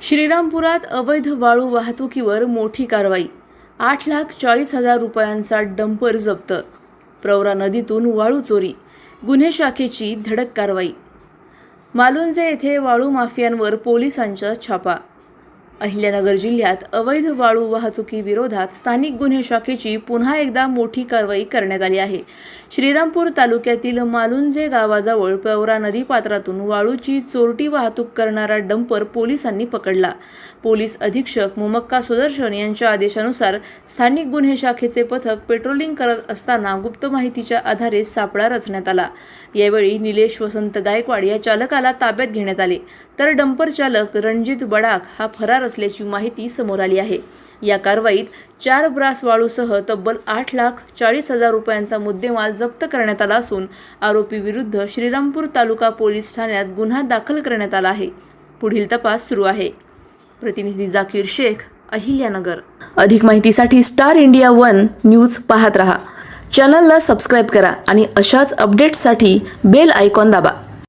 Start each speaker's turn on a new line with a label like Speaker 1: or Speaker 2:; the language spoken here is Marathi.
Speaker 1: श्रीरामपुरात अवैध वाळू वाहतुकीवर मोठी कारवाई. 8,40,000 रुपयांचा डंपर जप्त. प्रवरा नदीतून वाळू चोरी. गुन्हे शाखेची धडक कारवाई. मालुंजे येथे वाळू माफियांवर पोलिसांचा छापा. अहिल्यानगर जिल्ह्यात अवैध वाळू वाहतुकीविरोधात स्थानिक गुन्हे शाखेची पुन्हा एकदा मोठी कारवाई करण्यात आली आहे. श्रीरामपूर तालुक्यातील मालुंजे गावाजवळ प्रवरा नदीपात्रातून वाळूची चोरटी वाहतूक करणारा डंपर पोलिसांनी पकडला. पोलीस अधीक्षक मुमक्का सुदर्शन यांच्या आदेशानुसार स्थानिक गुन्हे शाखेचे पथक पेट्रोलिंग करत असताना गुप्त माहितीच्या आधारे सापळा रचण्यात आला. यावेळी निलेश वसंत गायकवाड या चालकाला ताब्यात घेण्यात आले, तर डंपर चालक रणजित बडाख हा फरार असल्याची माहिती समोर आली आहे. या कारवाईत 4 ब्रास वाळूसह तब्बल 8,40,000 रुपयांचा मुद्देमाल जप्त करण्यात आला असून आरोपी विरुद्ध श्रीरामपूर तालुका पोलीस ठाण्यात गुन्हा दाखल करण्यात आला आहे. पुढील तपास सुरू आहे. प्रतिनिधी जाकीर शेख, अहिल्यानगर. अधिक माहितीसाठी स्टार इंडिया 1 न्यूज पाहत रहा. चॅनलला सबस्क्राईब करा आणि अशाच अपडेट्ससाठी बेल आयकॉन दाबा.